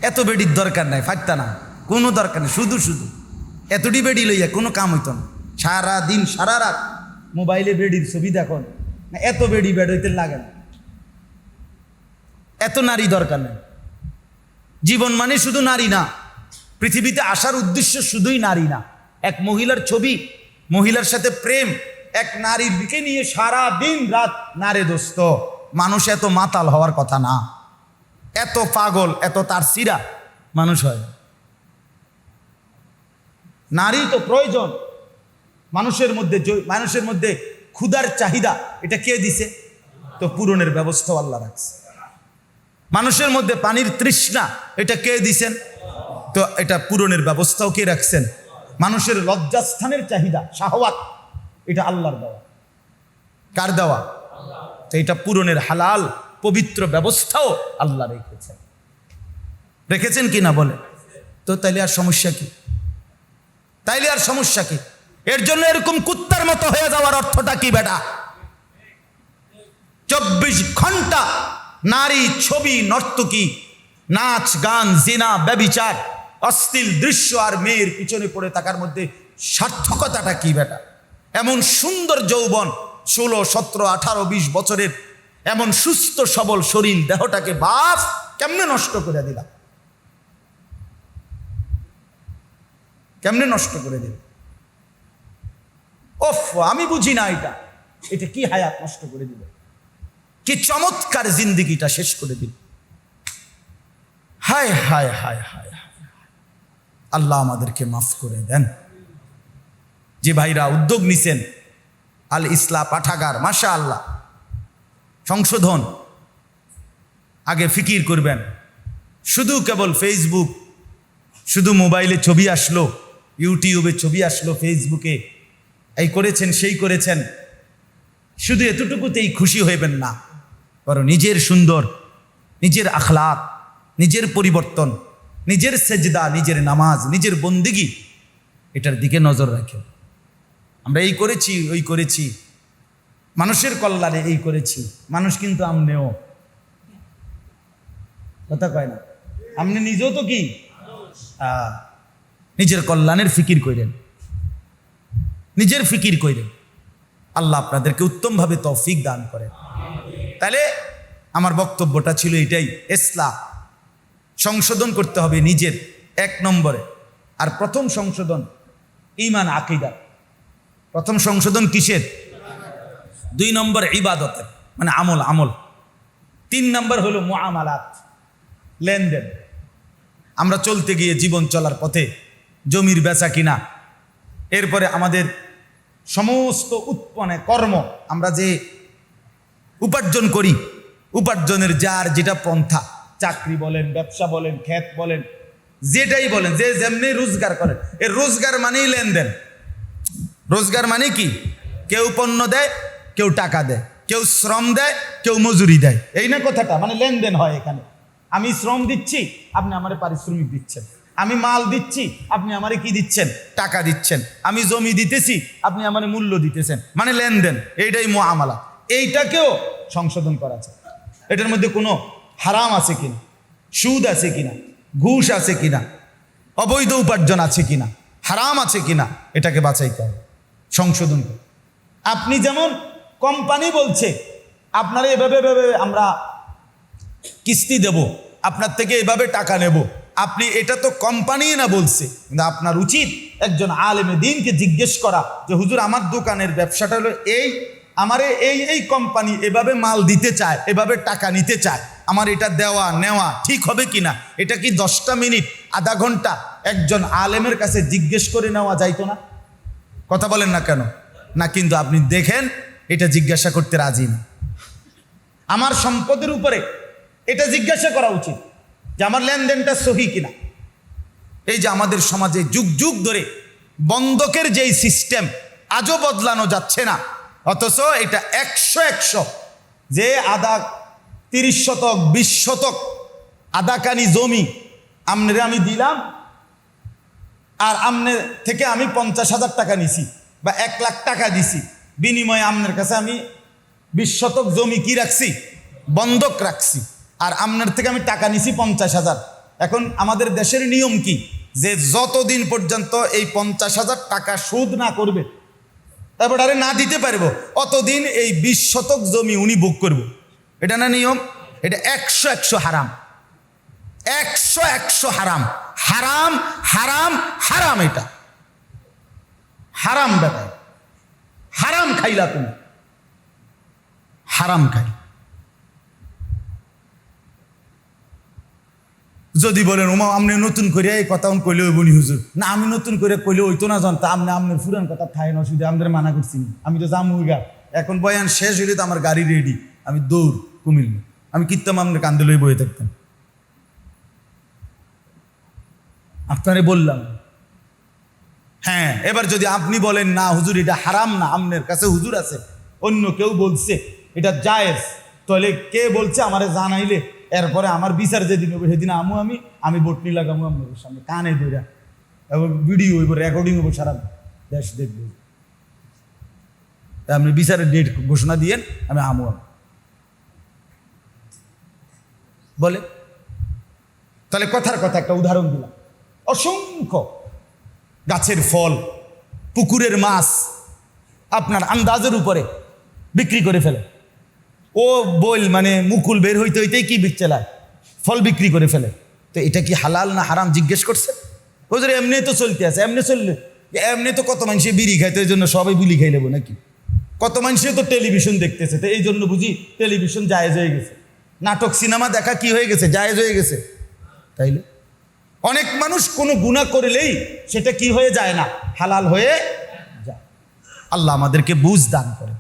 এত বেডির দরকার নাই, ফাটতা না, কোনো দরকার নেই। শুধু শুধু এতটি বেডি লইয়া কোনো কাম হইত না। সারা দিন সারা রাত মোবাইলে বেডির ছবি দেখুন, এত বেডি বেড হইতে লাগে না। এত নারী দরকার নেই। জীবন মানে শুধু নারী না, পৃথিবীতে আসার উদ্দেশ্য শুধুই নারী না। এক মহিলার ছবি, মহিলার সাথে প্রেম, এক নারীর দিকে নিয়ে সারা দিন রাত নারে দোস্ত। মানুষ এত মাতাল হওয়ার কথা না, এত পাগল, এত তার সিরা মানুষ হয়। নারী তো প্রয়োজন মানুষের মধ্যে। মানুষের মধ্যে ক্ষুধার চাহিদা এটা কে দিছে? তো পূরণের ব্যবস্থাও আল্লাহ রাখছে। মানুষের মধ্যে পানির তৃষ্ণা এটা কে দিছেন? তো এটা পূরণের ব্যবস্থাও কে রাখছেন? মানুষের লজ্জাস্থানের চাহিদা, শাহওয়াত, এটা আল্লাহর দেওয়া। কার দেওয়া? তো এটা পূরণের হালাল পবিত্র ব্যবস্থাও আল্লাহ রেখেছেন। রেখেছেন কি না বলে? তো তাইলে আর সমস্যা কি? তাইলে আর সমস্যা কি? এর জন্য এরকম কুত্তার মতো হয়ে যাওয়ার অর্থটা কি বেটা? 24 ঘন্টা নারী, ছবি, নর্তকী, নাচ, গান, জিনা, ব্যভিচার, অশ্লীল দৃশ্য আর মেয়ের পিছনে পড়ে থাকার মধ্যে সার্থকতাটা কি বেটা? এমন সুন্দর যৌবন, 16, 17, 18, 20 বছরের এমন সুস্থ সবল শরীর দেহটাকে বাপ কেমনে নষ্ট করে দিলাম? কেমনে নষ্ট করে দিল? ওফ, আমি বুঝি না এটা কি হায়াত নষ্ট করে দিল, কি চমৎকার জিন্দিগিটা শেষ করে দিল। হায় হায় হায় হায় হায়, আল্লাহ আমাদেরকে মাফ করে দেন। যে ভাইরা উদ্যোগ নিছেন, আল ইসলাহ পাঠাগার, মাশা আল্লাহ, সংশোধন, আগে ফিকির করবেন। শুধু কেবল ফেসবুক, শুধু মোবাইলে ছবি আসলো, ইউটিউবে ছবি আসলো, ফেসবুকে এই করেছেন সেই করেছেন, শুধু এতটুকুতেই খুশি হইবেন না। বরং নিজের সুন্দর, নিজের আখলাক, নিজের পরিবর্তন, নিজের সেজদা, নিজের নামাজ, নিজের বন্দিগি, এটার দিকে নজর রাখেন। আমরা এই করেছি, ওই করেছি, মানুষের কল্যাণে এই করেছি। মানুষ কিন্তু আমনেও, কথা কয় না, আপনি নিজেও তো কি নিজের কল্যাণের ফিকির করেন, নিজের ফিকির করেন। আল্লাহ আপনাদেরকে উত্তমভাবে তৌফিক দান করেন। তাহলে আমার বক্তব্যটা ছিল এটাই, ইসলাহ, সংশোধন করতে হবে নিজের, 1 নম্বরে। আর প্রথম সংশোধন ঈমান, আকীদা। প্রথম সংশোধন কিসের? 2 নম্বর ইবাদতের, মানে আমল। 3 নম্বর হলো মুআমালাত, লেনদেন। আমরা চলতে গিয়ে জীবন চলার পথে জমির বেচা কিনা, এরপরে আমাদের সমস্ত উৎপন্ন কর্ম, আমরা যে উপার্জন করি, উপার্জনের যার যেটা পন্থা, চাকরি বলেন, ব্যবসা বলেন, ক্ষেত বলেন, যেটাই বলেন, যে যেমনি রোজগার করেন, এর রোজগার মানেই লেনদেন। রোজগার মানে কি? কেউ পণ্য দেয়, কেউ টাকা দেয়, কেউ শ্রম দেয়, কেউ মজুরি দেয়, এই না কথাটা? মানে লেনদেন হয় এখানে। আমি শ্রম দিচ্ছি, আপনি আমারে পারিশ্রমিক দিচ্ছেন। আমি মাল দিচ্ছি, আপনি আমারে কি দিচ্ছেন? টাকা দিচ্ছেন। আমি জমি দিতেছি, আপনি আমারে মূল্য দিতেছেন, মানে লেনদেন। এইটাই মুআমালা। এইটাকেও সংশোধন করা যায়। এটার মধ্যে কোনো হারাম আছে কিনা, সুদ আছে কিনা, ঘুষ আছে কিনা, অবৈধ উপার্জন আছে কিনা, হারাম আছে কিনা, এটাকে বাছাইতে হবে, সংশোধন করে। আপনি যেমন কোম্পানি বলছে আপনারা এভাবে আমরা কিস্তি দেব, আপনার থেকে এভাবে টাকা নেব, আপনি এটা তো কোম্পানি না বলছে, কিন্তু আপনার উচিত একজন আলেমে দ্বীনকে জিজ্ঞেস করা যে হুজুর, আমার দোকানের ব্যবসাটা হলো এই, আমারে এই কোম্পানি এভাবে মাল দিতে চায়, এভাবে টাকা নিতে চায়, আমার এটা দেওয়া নেওয়া ঠিক হবে কিনা? এটা কি 10টা মিনিট, আধা ঘন্টা একজন আলেমের কাছে জিজ্ঞেস করে নেওয়া যাইতো না? কথা বলেন না কেন? না, কিন্তু আপনি দেখেন এটা জিজ্ঞাসা করতে রাজি না। আমার সম্পদের উপরে এটা জিজ্ঞাসা করা উচিত যে আমার লেনদেনটা সহি কিনা। এই যে আমাদের সমাজে যুগ যুগ ধরে বন্ধকের যেই সিস্টেম আজও বদলানো যাচ্ছে না, অথচ এটা 100 যে আধা 30 শতক 20 শতক আধাকানি জমি আমনে আমি দিলাম, আর আমনের থেকে আমি 50,000 টাকা নিছি বা 1 লাখ টাকা দিছি, বিনিময়ে আমনের কাছে আমি 20 শতক জমি কি রাখছি? বন্ধক রাখছি। আর আমনের থেকে আমি টাকা নিছি 50,000, এখন আমাদের দেশের নিয়ম কি, যে যতদিন পর্যন্ত এই 50,000 টাকা সুদ না করবে, তারপর আরে না দিতে পারবো, অতদিন এই 20 শতক জমি উনি ভোগ করব। এটা না নিয়ম? এটা 100 হারাম, 100 হারাম, হারাম হারাম হারাম। এটা হারাম ব্যাপার, হারাম খাইলা তুমি, হারাম খাই। যদি বলেন ওমা আপনি নতুন করে এই কথা কইলে ওই বলি হুজুর, না আমি নতুন করে কইলে ওইতো না জানতো, আপনি আপনার ফুরান কথা থাই না, শুধু আমাদের মানা করছি না, আমি তো যাম উইগা, এখন বয়ান শেষ হইলে তো আমার গাড়ি রেডি, আমি দৌড় কুমিল্লা, আমি কিত্তাম আপনার কান্দে লই বয়ে থাকতাম। আপনারে বললাম। হ্যাঁ, এবার যদি আপনি বলেন না হুজুর এটা হারাম না, আপনার কাছে হুজুর আছে, অন্য কেউ বলছে এটা জায়েজ, তাহলে কে বলছে আমারে জানাইলে এরপরে আমার বিচার যেদিন হবে সেদিন আমি বটনি লাগামো আপনাদের সামনে কানে ধরা, এবং ভিডিও হইব, রেকর্ডিং হইব, সারা দেশ দেখব। আপনি বিচারের ডেট ঘোষণা দিয়েন, আমি বলে। তাহলে কথার কথা একটা উদাহরণ দিলাম, অসংখ্য গাছের ফল, পুকুরের মাছ আপনার আন্দাজের উপরে বিক্রি করে ফেলে। ও বল মানে মুকুল বের হইতে হইতেই কি বিচ্ছেলায় ফল বিক্রি করে ফেলে। তো এটা কি হালাল না হারাম জিজ্ঞেস করছে? হুজুর এমনি তো চলতে আছে, এমনি চললে, এমনি তো কত মানুষে বিড়ি খাইতে, এই জন্য সবাই বিড়ি খাই নেবো নাকি? কত মানুষে তো টেলিভিশন দেখতেছে, তো এই জন্য বুঝি টেলিভিশন জায়েজ হয়ে গেছে, নাটক সিনেমা দেখা কি হয়ে গেছে, জায়েজ হয়ে গেছে। তাইলে অনেক মানুষ কোনো গুনাহ করলেই সেটা কি হয়ে যায় না, হালাল হয়ে যায়। আল্লাহ আমাদেরকে বুঝ দান করে।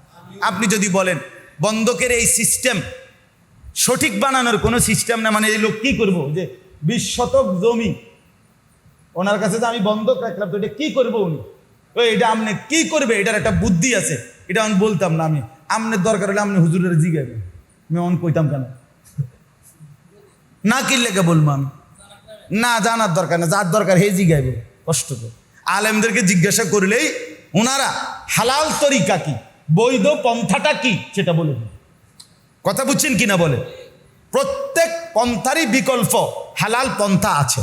আপনি যদি বলেন বন্ধকের এই সিস্টেম সঠিক বানানোর কোনো সিস্টেম না, মানে এই লোক কি করবো, যে 20 শতক জমি ওনার কাছে যে আমি বন্ধক রাখলাম, তো এটা কি করবো উনি, ওই এটা আপনি কি করবে, এটার একটা বুদ্ধি আছে, এটা আমি বলতাম না। আমি আমনের দরকার হলে আপনি হুজুরের জিগাইবেন, আমি অন কইতাম কেন, না কি লেগে বলবো আমি, না জানার দরকার না, যার দরকার হে জিগাইব, কষ্ট করে আলেমদেরকে জিজ্ঞাসা করলেই ওনারা হালাল তরিকা কি, বৈধ পন্থাটা কি সেটা বলে দিন। কথা বুঝছেন কিনা বলে? প্রত্যেক পন্থারই বিকল্প হালাল পন্থা আছে,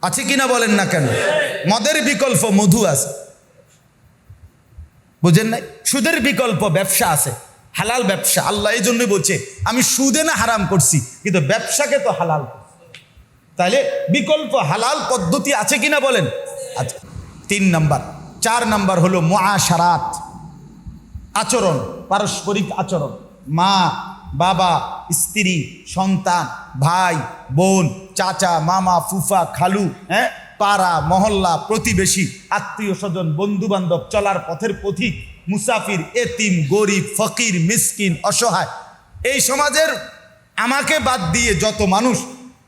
আছে কিনা বলেন না কেন? মদের বিকল্প মধু আছে, বুঝেন নাই? সুদের বিকল্প ব্যবসা আছে, হালাল ব্যবসা। আল্লাহ এই জন্যই বলছে আমি সুদে না হারাম করছি, কিন্তু ব্যবসাকে তো হালাল করছি। তাহলে বিকল্প হালাল পদ্ধতি আছে কিনা বলেন? আচ্ছা, 3 নাম্বার। 4 নাম্বার হলো মুআশারাত, আচরণ, পারস্পরিক আচরণ। মা বাবা, স্ত্রী, সন্তান, ভাই বোন, চাচা মামা ফুফা খালু, হ্যাঁ, পাড়া মহল্লা প্রতিবেশী, আত্মীয় স্বজন, বন্ধু বান্ধব, চলার পথের পথিক, মুসাফির, এতিম, গরিব, ফকির, মিসকিন, অসহায়, এই সমাজের আমাকে বাদ দিয়ে যত মানুষ,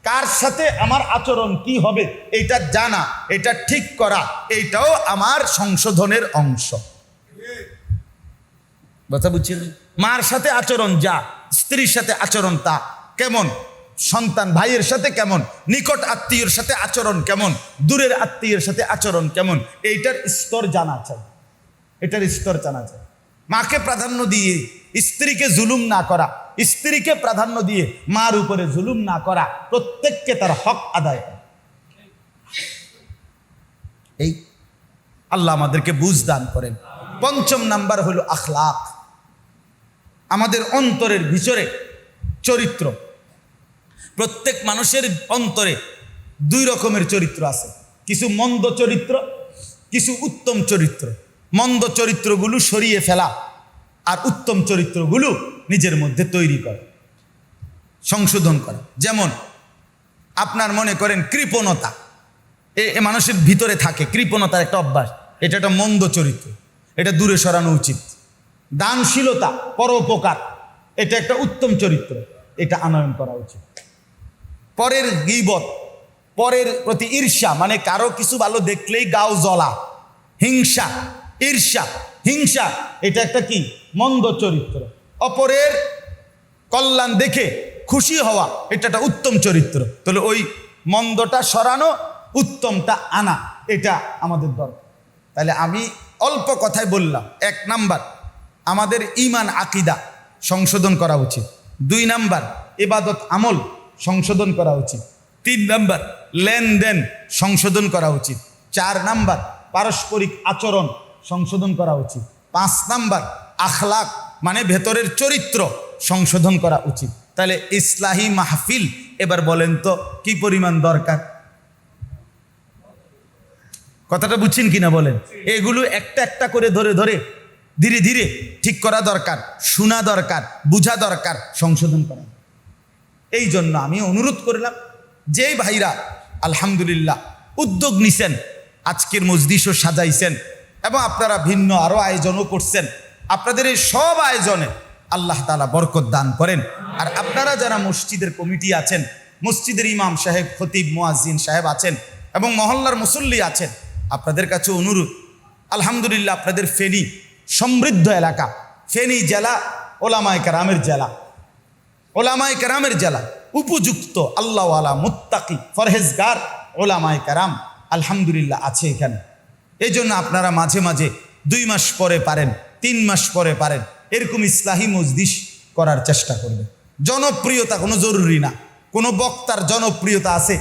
কার সাথে আমার আচরণ কি হবে এটা জানা, এটা ঠিক করা, এইটাও আমার সংশোধনের অংশ। কথা বুঝছেন? মার সাথে আচরণ যা, স্ত্রীর সাথে আচরণ তা কেমন, সন্তান ভাইয়ের সাথে কেমন, নিকট আত্মীয়ের সাথে আচরণ কেমন, দূরের আত্মীয়ের সাথে আচরণ কেমন, এইটার স্তর জানা চাই, এটার স্তর জানা চাই। মাকে প্রাধান্য দিয়ে স্ত্রীকে জুলুম না করা, স্ত্রীকে প্রাধান্য দিয়ে মার উপরে জুলুম না করা, প্রত্যেককে তার হক আদায় করা। এই আল্লাহ আমাদেরকে বুঝ দান করেন। 5 নাম্বার হলো আখলাক, আমাদের অন্তরের ভিতরে চরিত্র। প্রত্যেক মানুষের অন্তরে 2 রকমের চরিত্র আছে, কিছু মন্দ চরিত্র, কিছু উত্তম চরিত্র। মন্দ চরিত্রগুলো সরিয়ে ফেলা, আর উত্তম চরিত্রগুলো নিজের মধ্যে তৈরি করা, সংশোধন করা। যেমন আপনার মনে করেন কৃপণতা, এ মানুষের ভিতরে থাকে, কৃপণতার একটা অভ্যাস, এটা একটা মন্দ চরিত্র, এটা দূরে সরানো উচিত। দানশীলতা, পরোপকার, এটা একটা উত্তম চরিত্র, এটা আনয়ন করা উচিত। পরের গীবত, পরের প্রতি ঈর্ষা, মানে কারো কিছু ভালো দেখলেই গাও জ্বলা, হিংসা, ঈর্ষা, হিংসা, এটা একটা কি মন্দ চরিত্র। অপরের কল্যাণ দেখে খুশি হওয়া, এটা একটা উত্তম চরিত্র। তাহলে ওই মন্দটা সরানো, উত্তমটা আনা, এটা আমাদের দরকার। তাহলে আমি অল্প কথায় বললাম, 1 নাম্বার আমাদের ঈমান আকীদা সংশোধন করা উচিত, 2 নাম্বার ইবাদত আমল সংশোধন করা উচিত, 3 নাম্বার লেনদেন সংশোধন করা উচিত। 4 নাম্বার পারস্পরিক আচরণ সংশোধন করা উচিত। 5 নাম্বার আখলাক মানে ভেতরের চরিত্র সংশোধন করা উচিত। তাহলে ইসলাহি মাহফিল এবার বলেন তো কি পরিমাণ দরকার? কথাটা বুঝছেন কিনা বলেন? এগুলো একটা একটা করে ধরে ধরে ধীরে ধীরে ঠিক করা দরকার, শোনা দরকার, বুঝা দরকার, সংশোধন করা। এই জন্য আমি অনুরোধ করলাম যেই ভাইরা আলহামদুলিল্লাহ উদ্যোগ নিছেন, আজকের মজলিসও সাজাইছেন এবং আপনারা ভিন্ন আরও আয়োজনও করছেন, আপনাদের এই সব আয়োজনে আল্লাহ তাআলা বরকত দান করেন। আর আপনারা যারা মসজিদের কমিটি আছেন, মসজিদের ইমাম সাহেব, খতিব, মুয়াজ্জিন সাহেব আছেন এবং মহল্লার মুসল্লি আছেন, আপনাদের কাছে অনুরোধ, আলহামদুলিল্লাহ আপনাদের ফেনী সমৃদ্ধ এলাকা, ফেনী জেলা ওলামায়ে কেরামের জেলা, ওলামায়ে কেরামের জেলা, উপযুক্ত আল্লাহওয়ালা মুত্তাকি ফরহেজগার ওলামায়ে কেরাম আলহামদুলিল্লাহ আছে এখানে। এই জন্য আপনারা মাঝে মাঝে 2 মাস পরে পারেন, 3 মাস পরে পারেন, এরকম ইসলাহি মজলিস করার চেষ্টা করবেন। জনপ্রিয়তা কোনো জরুরি না, কোনো বক্তার জনপ্রিয়তা আছে,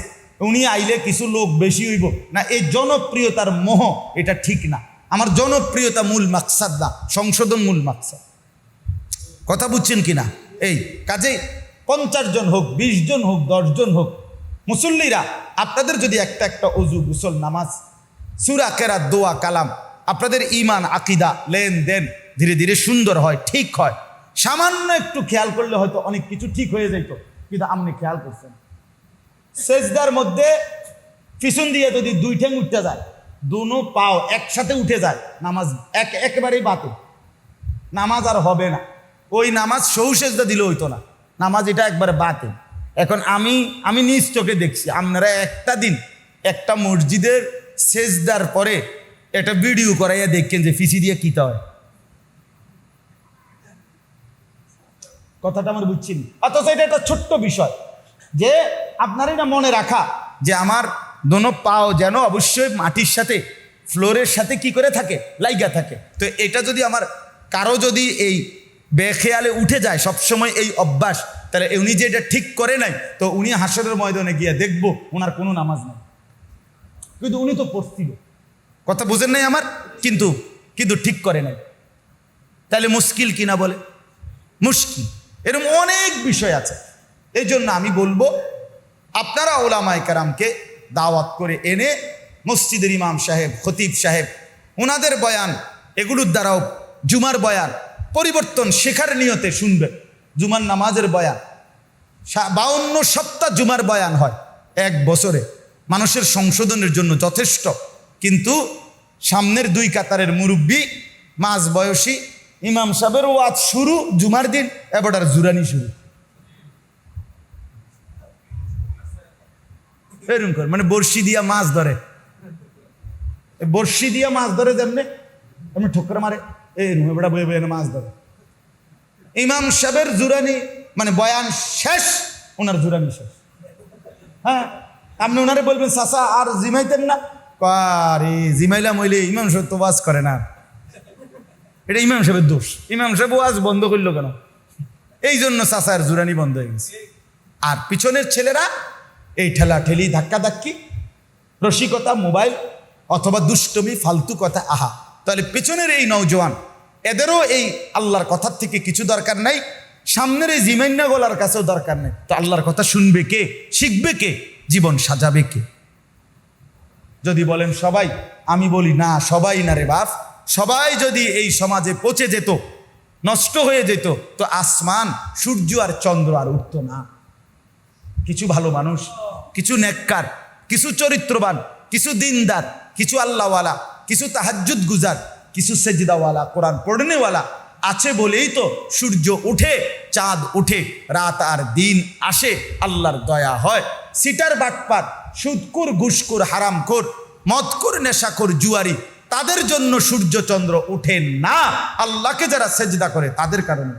উনি আইলে কিছু লোক বেশি হইব না, এই জনপ্রিয়তার মোহ এটা ঠিক না। আমার জনপ্রিয়তা মূল মাকসাদ না, সংশোধন মূল মাকসাদ। কথা বুঝছেন কিনা? এই কাজে 50 জন হোক, 20 জন হোক, 10 জন হোক, মুসল্লিরা আপনাদের যদি একটা একটা অজু, গোসল, নামাজ, সূরা, কেরাত, দোয়া, কালাম, আপনাদের ঈমান, আকীদা, লেনদেন ধীরে ধীরে সুন্দর হয়, ঠিক হয়, সামান্য একটু খেয়াল করলে হয়তো অনেক কিছু ঠিক হয়ে যেত। কিন্তু আপনি খেয়াল করছেন সেজদার মধ্যে পিছন দিয়ে যদি 2 ঠ্যাং উঠতে যায়, দুনো পাও একসাথে উঠে যায়, নামাজ একেবারেই বাতিল, নামাজ আর হবে না। ওই নামাজ সহু সেজদা দিলে হইতো না, নামাজ এটা একবারে বাতিল। এখন আমি নিজ চোখে দেখছি, আপনারা একটা দিন একটা মসজিদের সেজদার পরে একটা ভিডিও করাইয়া দেখেন যে ফিসি দিয়ে কিতা হয়। কথাটা আমার বুঝছি না, অথচ এটা একটা ছোট্ট বিষয় যে আপনারই না মনে রাখা যে আমার দোনো পাও যেন অবশ্যই মাটির সাথে, ফ্লোরের সাথে কি করে থাকে, লাইগা থাকে। তো এটা যদি আমার কারো যদি এই বেখেয়ালে উঠে যায় সবসময় এই অভ্যাস, তাহলে উনি যে এটা ঠিক করে নাই, তো উনি হাসরের ময়দানে গিয়ে দেখবো ওনার কোনো নামাজ নাই, কিন্তু উনি তো পড়ছিল। কথা বুঝেন নাই আমার? কিন্তু ঠিক করে নাই। তাহলে মুশকিল কিনা বলে? মুশকিল। এরকম অনেক বিষয় আছে। এই জন্য আমি বলবো আপনারা ওলামায়ে কেরামকে দাওয়াত করে এনে মসজিদের ইমাম সাহেব, খতিব সাহেব, ওনাদের বয়ান, এগুলোর দ্বারাও জুমার বয়ান পরিবর্তন শেখার নিয়তে শুনবেন। জুমার নামাজের বয়ান 52 সপ্তাহ জুমার বয়ান হয় 1 বছরে, মানুষের সংশোধনের জন্য যথেষ্ট। কিন্তু সামনের 2 কাতারের মুরব্বী, মাঝ বয়সী ইমাম সাহেবের ওয়াজ শুরু জুমার দিন, এবার জুরানি শুরু, এরকম করে মানে বর্ষি দিয়া মাছ ধরে, বর্ষি দিয়া মাছ ধরে যেমনি এমনি ঠোকরা মারে, এরকম এবার বয়ে বয়ে মাছ ধরে। ইমাম সাহেবের জুরানি মানে বয়ান শেষ, ওনার জুরানি শেষ। হ্যাঁ, আপনি ওনারে বলবেন চাচা আর জিমাইতেন না, আরে জিমাইলাম হইলে ইমাম সাহেব তো ওয়াজ করে না, এটা ইমাম সাহেবের দোষ। ইমাম সাহেব ওয়াজ বন্ধ করলো কেন? এই জন্য চাচার জুরানি বন্ধ হয়ে গেছে। আর পিছনের ছেলেরা এই ঠেলা ঠেলি, ধাক্কা ধাক্কি, রসিকতা, মোবাইল অথবা দুষ্টমি, ফালতু কথা, আহা। তাহলে পেছনের এই নওজোয়ান, এদেরও এই আল্লাহর কথার থেকে কিছু দরকার নাই, সামনের এই জিমাইন্না গোলার কাছেও দরকার নেই। তো আল্লাহর কথা শুনবে কে, শিখবে কে, জীবন সাজাবে কে? যদি বলেন সবাই, আমি বলি না, সবাই না রে বাপ। সবাই যদি এই সমাজে পচে যেত, নষ্ট হয়ে যেত, তো আসমান, সূর্য আর চন্দ্র আর উঠত না। কিছু ভালো মানুষ, কিছু নেককার, কিছু চরিত্রবান, কিছু দিনদার, কিছু আল্লাহওয়ালা, কিছু তাহাজ্জুদ গুজার, কিছু সেজদাওয়ালা, কোরআন পড়নেওয়ালা আছে বলেই তো সূর্য উঠে, চাঁদ উঠে, রাত আর দিন আসে, আল্লাহর দয়া হয়। সিটার, বাটপার, সুদকুর, ঘুষকুর, হারামখোর, মদকুর, নেশাখোর, জুয়ারি, তাদের জন্য সূর্য চন্দ্র উঠে না, আল্লাহকে যারা সেজদা করে তাদের কারণে।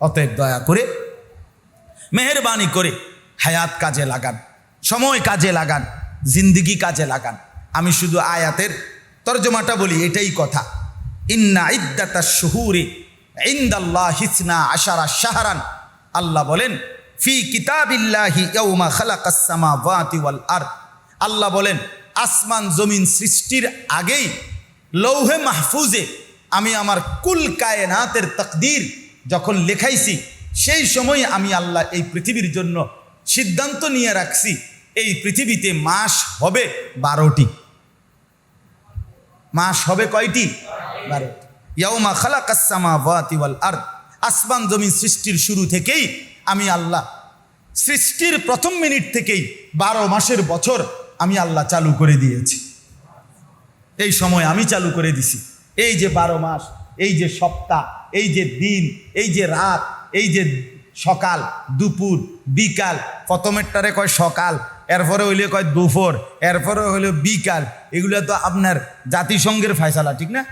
অতএব দয়া করে, মেহেরবানি করে হায়াত কাজে লাগান, সময় কাজে লাগান, জিন্দিগি কাজে লাগান। আমি শুধু আয়াতের তরজমাটা বলি, এটাই কথা। ইন্না ইদ্দাতাশ শুহুরি ইনদাল্লাহি 12 শাহরান। আল্লাহ বলেন ফি কিতাবিল্লাহি ইয়াউমা খালাকাস সামাওয়াতি ওয়াল আরদ। আল্লাহ বলেন আসমান জমিন সৃষ্টির আগেই লৌহে মাহফুজে আমি আমার কুল কায়নাতের তাকদীর যখন লেখাইছি, সেই সময় আমি আল্লাহ এই পৃথিবীর জন্য সিদ্ধান্ত নিয়ে রাখছি এই পৃথিবীতে মাস হবে 12টি। মাস হবে কয়টি? 12টি। ইয়াউমা খালাকাস সামাওয়াতি ওয়াল আরদ। আসমান জমিন সৃষ্টির শুরু থেকেই আমি আল্লাহ সৃষ্টির প্রথম মিনিট থেকেই 12 মাসের বছর আমি আল্লাহ চালু করে দিয়েছি। এই সময় আমি চালু করে দিছি। এই যে 12 মাস, এই যে সপ্তাহ, এই যে দিন, এই যে রাত, এই যে সকাল দুপুর বিকাল, প্রথমেরটারে কয় সকাল, এরপরে হইলে কয় দুপুর, এরপরে হইলে বিকাল। এগুলো তো আপনার জাতিসংঘের ফয়সালা, ঠিক না?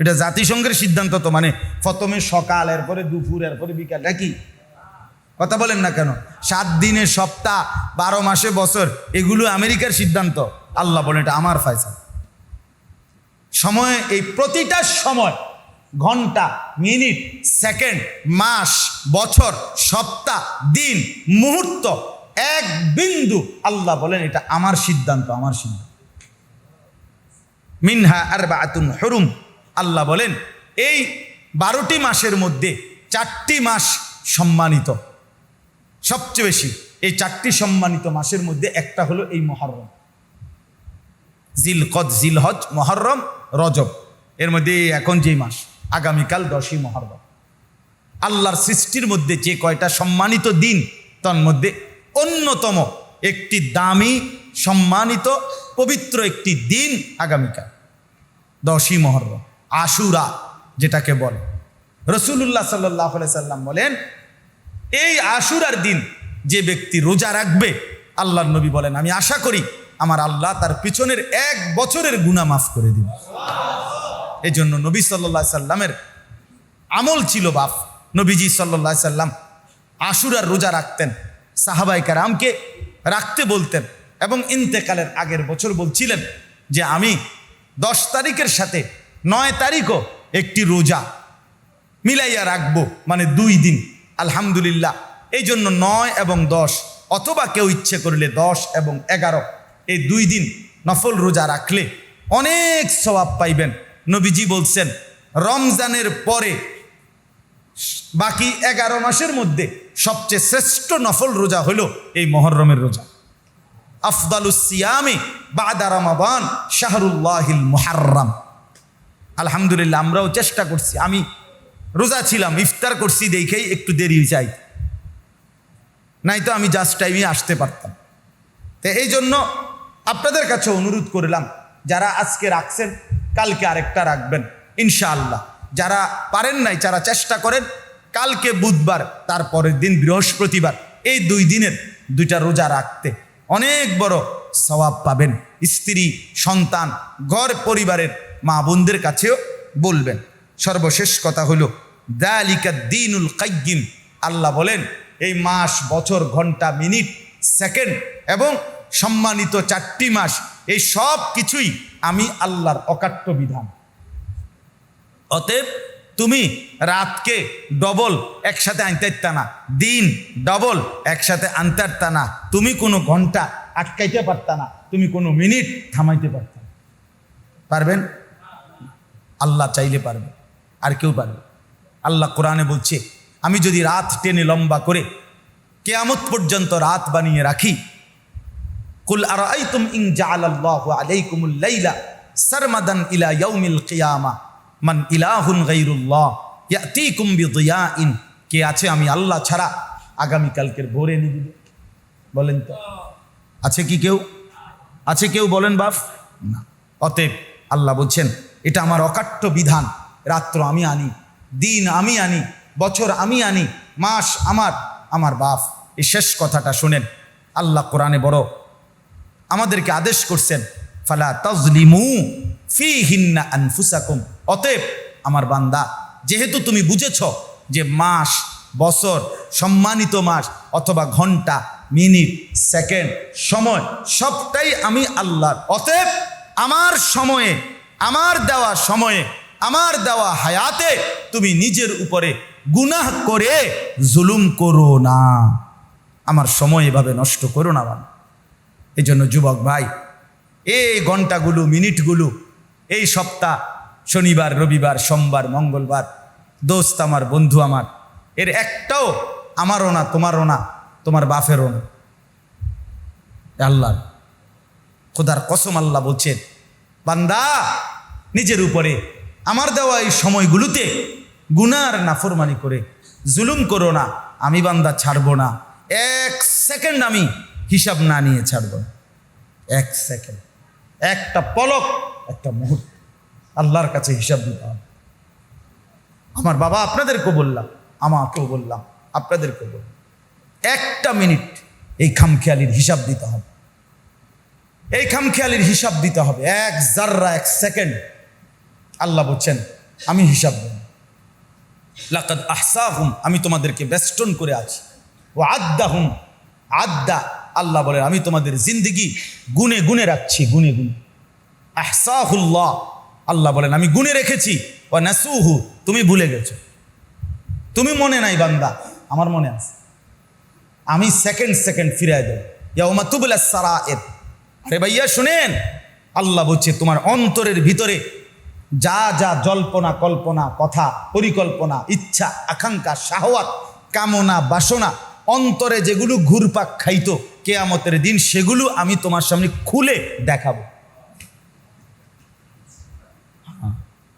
এটা জাতিসংঘের সিদ্ধান্ত। তো মানে প্রথমে সকাল, এরপরে দুপুর, এরপরে বিকাল, নাকি? কথা বলেন না কেন? 7 দিনে সপ্তাহ, 12 মাসে বছর, এগুলো আমেরিকার সিদ্ধান্ত। আল্লাহ বলেন এটা আমার ফয়সালা। সময়, এই প্রতিটা সময়, ঘন্টা, মিনিট, সেকেন্ড, মাস, বছর, সপ্তাহ, দিন, মুহূর্ত, এক বিন্দু, আল্লাহ বলেন এটা আমার সিদ্ধান্ত, আমার সিদ্ধান্ত। মিনহা আরবাআতুন হুরুম। আল্লাহ বলেন এই 12টি মাসের মধ্যে 4টি মাস সম্মানিত, সবচেয়ে বেশি। এই 4টি সম্মানিত মাসের মধ্যে একটা হলো এই মুহররম। জিলকদ, জিলহজ, মুহররম, রজব, এর মধ্যে এখন যেই মাস, আগামীকাল 10ই মুহররম। আল্লাহর সৃষ্টির মধ্যে যে কয়টা সম্মানিত দিন, তার মধ্যে অন্যতম একটি দামি, সম্মানিত, পবিত্র একটি দিন আগামীকাল 10ই মুহররম, আশুরা যেটাকে বলে। রাসূলুল্লাহ সাল্লাল্লাহু আলাইহি সাল্লাম বলেন এই আশুরার দিন যে ব্যক্তি রোজা রাখবে, আল্লাহর নবী বলেন আমি আশা করি আমার আল্লাহ তার পিছনের 1 বছরের গুনাহ মাফ করে দিবেন। এই জন্য নবী সাল্লাল্লাহু আলাইহি সাল্লামের আমল ছিল বাপ। নবীজি সাল্লাল্লাহু আলাইহি সাল্লাম আশুরার রোজা রাখতেন, সাহাবায়ে কেরামকে রাখতে বলতেন, এবং ইন্তেকালের আগের বছর বলছিলেন যে আমি 10 তারিখের সাথে 9 তারিখও একটি রোজা মিলাইয়া রাখবো, মানে 2 দিন। আলহামদুলিল্লাহ, এই জন্য 9 এবং 10, অথবা কেউ ইচ্ছে করলে 10 এবং 11, এই 2 দিন নফল রোজা রাখলে অনেক সওয়াব পাইবেন। নবীজি বলছেন রমজানের পরে বাকি 11 মাসের মধ্যে সবচেয়ে শ্রেষ্ঠ নফল রোজা হলো এই মুহররমের রোজা। আফদালুস সিয়ামি বাদা রমাদান শাহরুল্লাহিল মুহাররম। আলহামদুলিল্লাহ, আমরাও চেষ্টা করছি। আমি রোজা ছিলাম, ইফতার করছি দেখেই একটু দেরি চাই, নাই তো আমি জাস্ট টাইমে আসতে পারতাম। তো এই জন্য আপনাদের কাছে অনুরোধ করলাম, যারা আজকে রাখছেন কালকে আরেকটা রাখবেন ইনশাআল্লাহ। যারা পারেন নাই, যারা চেষ্টা করেন কালকে বুধবার, তারপরের দিন বৃহস্পতিবার, এই 2 দিনের 2টা রোজা রাখতে অনেক বড় সওয়াব পাবেন। স্ত্রী, সন্তান, ঘর পরিবারের মা বোনদের কাছেও বলবেন। সর্বশেষ কথা হলো যালিকা দ্বীনুল কাইয়্যিম। আল্লাহ বলেন এই মাস, বছর, ঘন্টা, মিনিট, সেকেন্ড এবং সম্মানিত 4টি মাস, এই সব কিছুই আমি আল্লাহর অকাট্য বিধান। অতএব তুমি রাতকে ডবল একসাথে আনতে পারতা না, দিন ডবল একসাথে আনতে পারতা না, তুমি কোনো ঘন্টা আটকাইতে পারতা না, তুমি কোনো মিনিট থামাইতে পারতা না। পারবেন? আল্লাহ চাইলে পারবে, আর কেউ পারবে? আল্লাহ কোরআনে বলছে আমি যদি রাত টেনে লম্বা করে কিয়ামত পর্যন্ত রাত বানিয়ে রাখি, কুল আরাআইতুম ইন জাআলাল্লাহু আলাইকুমুল লাইলা সারমাদান ইলা ইয়াউমিল কিয়ামা মান ইলাহুন গায়রুল্লাহ ইয়াতিকুম বিদিয়াইন। কে আছে আমি আল্লাহ ছাড়া আগামীকালকের ভোরে এনে দিবে? বলেন তো, আছে কি কেউ? আছে কেউ? বলেন বাপ না। অতএব আল্লাহ বলছেন এটা আমার অকাট্য বিধান। রাত্র আমি আনি, দিন আমি আনি, বছর আমি আনি, মাস আমার, আমার বাপ। এই শেষ কথাটা শুনেন, আল্লাহ কোরআনে বড় আমাদেরকে আদেশ করছেন ফালা তাজলিমু ফীহিন্না আনফুসাকুম। অতএব আমার বান্দা, যেহেতু তুমি বুঝেছ যে মাস, বছর, সম্মানিত মাস অথবা ঘন্টা, মিনিট, সেকেন্ড, সময় সবটাই আমি আল্লাহর। অতএব আমার সময়ে, আমার দেওয়া সময়ে, আমার দেওয়া হায়াতে তুমি নিজের উপরে গুনাহ করে জুলুম করো না। আমার সময় এভাবে নষ্ট করো না বান্দা। এই জন্য যুবক ভাই, এই ঘন্টাগুলো, মিনিটগুলো, এই সপ্তাহ, শনিবার, রবিবার, সোমবার, মঙ্গলবার, দোস্ত আমার, বন্ধু আমার, এর একটাও আমারও না, তোমারও না, তোমার বাপেরও না, আল্লাহর। খোদার কসম আল্লাহ বলছেন, বান্দা নিজের উপরে আমার দেওয়া এই সময়গুলোতে গুনার নাফরমানি করে জুলুম করো না। আমি বান্দা ছাড়বো না, এক সেকেন্ড আমি হিসাব না নিয়ে ছাড়ব না। এক সেকেন্ড, একটা পলক, একটা মুহূর্ত আল্লাহর কাছে হিসাব দিতে হবে। আমার বাবা আপনাদেরকেও বললাম, আমাকেও বললাম, আপনাদেরকেও বললাম, একটা মিনিট এই খামখেয়ালির হিসাব দিতে হবে। এই খামখেয়ালির হিসাব দিতে হবে। এক জাররা, এক সেকেন্ড আল্লাহ বলছেন আমি হিসাব দেব। লাকাদ আহসাহুম, আমি তোমাদেরকে বেষ্টন করে আছি। ও আদ্দাহুম আদ্দা, আল্লাহ বলেন আমি তোমাদের জিন্দেগি গুনে গুনে রাখছি, গুনে গুনে। আহসাহুল্লাহ, আল্লাহ বলেন আমি গুনে রেখেছি। ও নাসুহু, তুমি ভুলে গেছো, তুমি মনে নাই বান্দা, আমার মনে আছে। আমি সেকেন্ড সেকেন্ড ফিরাই দেব। ইয়াউমা তুবলাস সারায়ের। আরে ভাইয়া শুনেন, আল্লাহ বলছে তোমার অন্তরের ভিতরে যা যা জল্পনা, কল্পনা, কথা, পরিকল্পনা, ইচ্ছা, আকাঙ্ক্ষা, শাহওয়াত, কামনা, বাসনা, অন্তরে যেগুলো ঘুরপাক খাইতো কিয়ামতের দিন, সেগুলো আমি তোমার সামনে খুলে দেখাবো।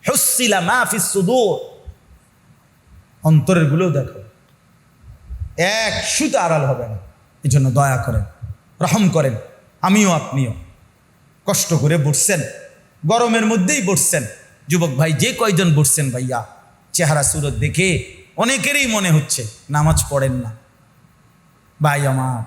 হুসিলা মা ফিস সুদূর, অন্তরের গুলোও দেখাবো, এক সুতা আড়াল হবে না। এই জন্য দয়া করেন, রহম করেন। আমিও আপনিও কষ্ট করে বসছেন, গরমের মধ্যেই বসছেন। যুবক ভাই যে কয়জন বসছেন ভাইয়া, চেহারা সুরত দেখে অনেকেরই মনে হচ্ছে নামাজ পড়েন না। ভাই আমার,